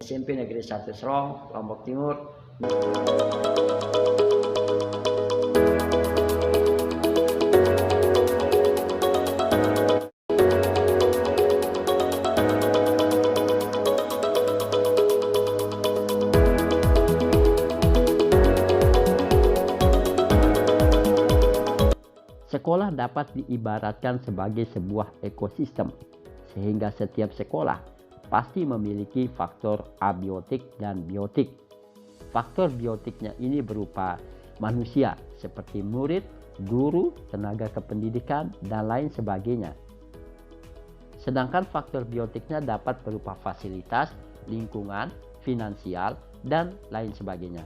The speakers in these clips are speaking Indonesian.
SMP Negeri 1 Serong, Lombok Timur. Sekolah dapat diibaratkan sebagai sebuah ekosistem, sehingga setiap sekolah pasti memiliki faktor abiotik dan biotik. Faktor biotiknya ini berupa manusia seperti murid, guru, tenaga kependidikan, dan lain sebagainya. Sedangkan faktor biotiknya dapat berupa fasilitas, lingkungan, finansial, dan lain sebagainya.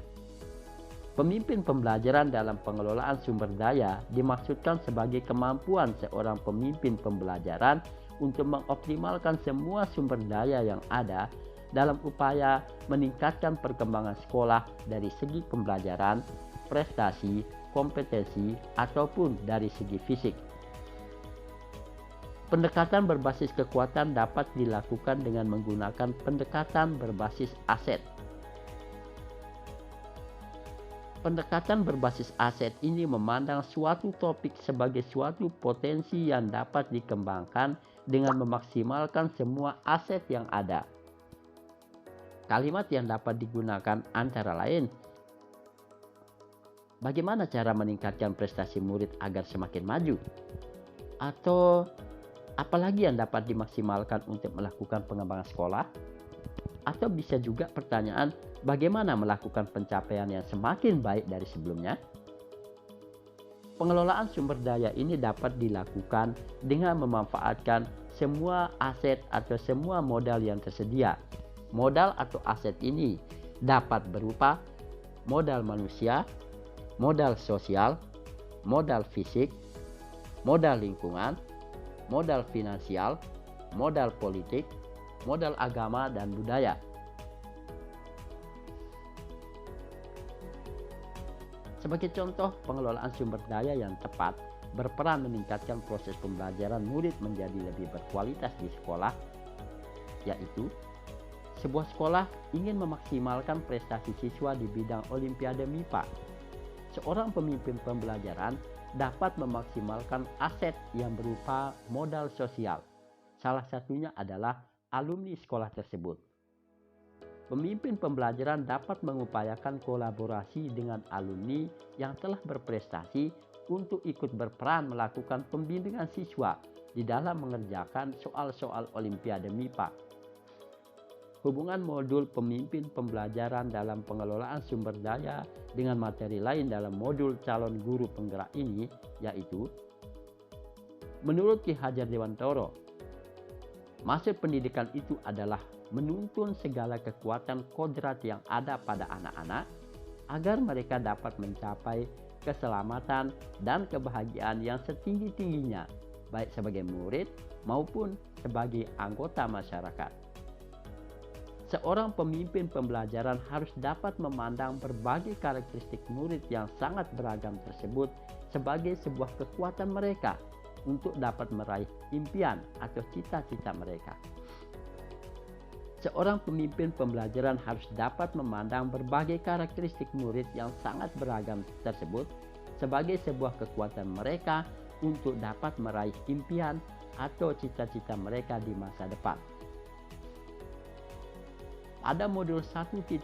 Pemimpin pembelajaran dalam pengelolaan sumber daya dimaksudkan sebagai kemampuan seorang pemimpin pembelajaran untuk mengoptimalkan semua sumber daya yang ada dalam upaya meningkatkan perkembangan sekolah dari segi pembelajaran, prestasi, kompetensi, ataupun dari segi fisik. Pendekatan berbasis kekuatan dapat dilakukan dengan menggunakan pendekatan berbasis aset. Pendekatan berbasis aset ini memandang suatu topik sebagai suatu potensi yang dapat dikembangkan dengan memaksimalkan semua aset yang ada. Kalimat yang dapat digunakan antara lain, bagaimana cara meningkatkan prestasi murid agar semakin maju? Atau apalagi yang dapat dimaksimalkan untuk melakukan pengembangan sekolah? Atau bisa juga pertanyaan, bagaimana melakukan pencapaian yang semakin baik dari sebelumnya? Pengelolaan sumber daya ini dapat dilakukan dengan memanfaatkan semua aset atau semua modal yang tersedia. Modal atau aset ini dapat berupa modal manusia, modal sosial, modal fisik, modal lingkungan, modal finansial, modal politik, modal agama dan budaya. Sebagai contoh, pengelolaan sumber daya yang tepat berperan meningkatkan proses pembelajaran murid menjadi lebih berkualitas di sekolah, yaitu sebuah sekolah ingin memaksimalkan prestasi siswa di bidang Olimpiade MIPA. Seorang pemimpin pembelajaran dapat memaksimalkan aset yang berupa modal sosial. Salah satunya adalah alumni sekolah tersebut. Pemimpin pembelajaran dapat mengupayakan kolaborasi dengan alumni yang telah berprestasi untuk ikut berperan melakukan pembimbingan siswa di dalam mengerjakan soal-soal Olimpiade MIPA. Hubungan modul pemimpin pembelajaran dalam pengelolaan sumber daya dengan materi lain dalam modul calon guru penggerak ini yaitu, menurut Ki Hajar Dewantoro, maksud pendidikan itu adalah menuntun segala kekuatan kodrat yang ada pada anak-anak agar mereka dapat mencapai keselamatan dan kebahagiaan yang setinggi-tingginya, baik sebagai murid maupun sebagai anggota masyarakat. Seorang pemimpin pembelajaran harus dapat memandang berbagai karakteristik murid yang sangat beragam tersebut sebagai sebuah kekuatan mereka untuk dapat meraih impian atau cita-cita mereka. Seorang pemimpin pembelajaran harus dapat memandang berbagai karakteristik murid yang sangat beragam tersebut sebagai sebuah kekuatan mereka untuk dapat meraih impian atau cita-cita mereka di masa depan. Pada modul 1.3,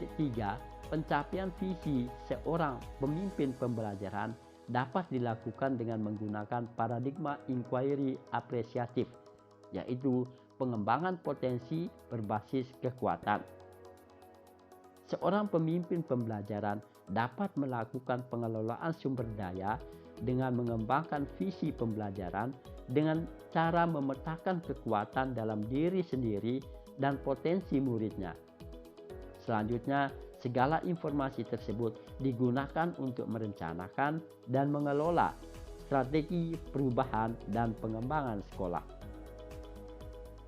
pencapaian visi seorang pemimpin pembelajaran dapat dilakukan dengan menggunakan paradigma inquiry apresiatif, yaitu pengembangan potensi berbasis kekuatan. Seorang pemimpin pembelajaran dapat melakukan pengelolaan sumber daya dengan mengembangkan visi pembelajaran dengan cara memetakan kekuatan dalam diri sendiri dan potensi muridnya. Selanjutnya, segala informasi tersebut digunakan untuk merencanakan dan mengelola strategi perubahan dan pengembangan sekolah.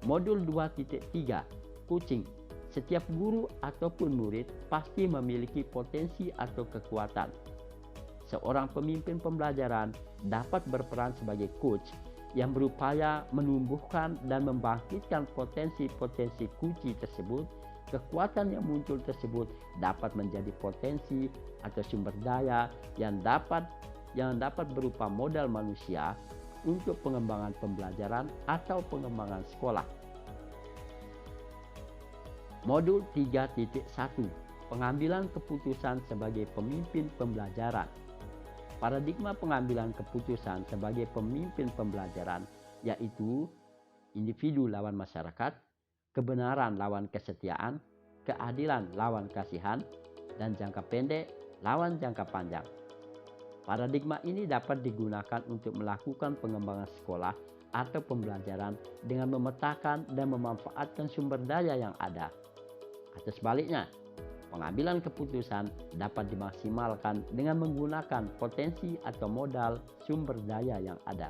Modul 2.3, coaching. Setiap guru ataupun murid pasti memiliki potensi atau kekuatan. Seorang pemimpin pembelajaran dapat berperan sebagai coach yang berupaya menumbuhkan dan membangkitkan potensi-potensi kunci tersebut Kekuatan yang muncul tersebut dapat menjadi potensi atau sumber daya yang dapat berupa modal manusia untuk pengembangan pembelajaran atau pengembangan sekolah. Modul 3.1, pengambilan keputusan sebagai pemimpin pembelajaran. Paradigma pengambilan keputusan sebagai pemimpin pembelajaran yaitu individu lawan masyarakat, kebenaran lawan kesetiaan, keadilan lawan kasihan, dan jangka pendek lawan jangka panjang. Paradigma ini dapat digunakan untuk melakukan pengembangan sekolah atau pembelajaran dengan memetakan dan memanfaatkan sumber daya yang ada. Atau sebaliknya, pengambilan keputusan dapat dimaksimalkan dengan menggunakan potensi atau modal sumber daya yang ada.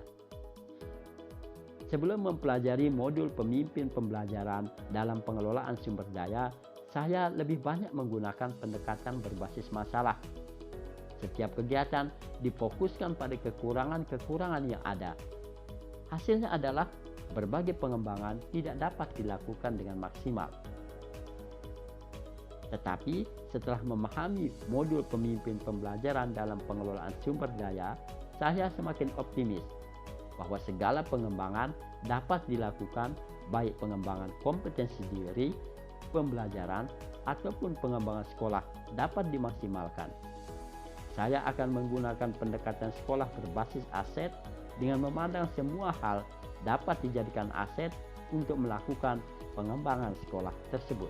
Sebelum mempelajari modul pemimpin pembelajaran dalam pengelolaan sumber daya, saya lebih banyak menggunakan pendekatan berbasis masalah. Setiap kegiatan difokuskan pada kekurangan-kekurangan yang ada. Hasilnya adalah berbagai pengembangan tidak dapat dilakukan dengan maksimal. Tetapi setelah memahami modul pemimpin pembelajaran dalam pengelolaan sumber daya, saya semakin optimis bahwa segala pengembangan dapat dilakukan, baik pengembangan kompetensi diri, pembelajaran, ataupun pengembangan sekolah dapat dimaksimalkan. Saya akan menggunakan pendekatan sekolah berbasis aset dengan memandang semua hal dapat dijadikan aset untuk melakukan pengembangan sekolah tersebut.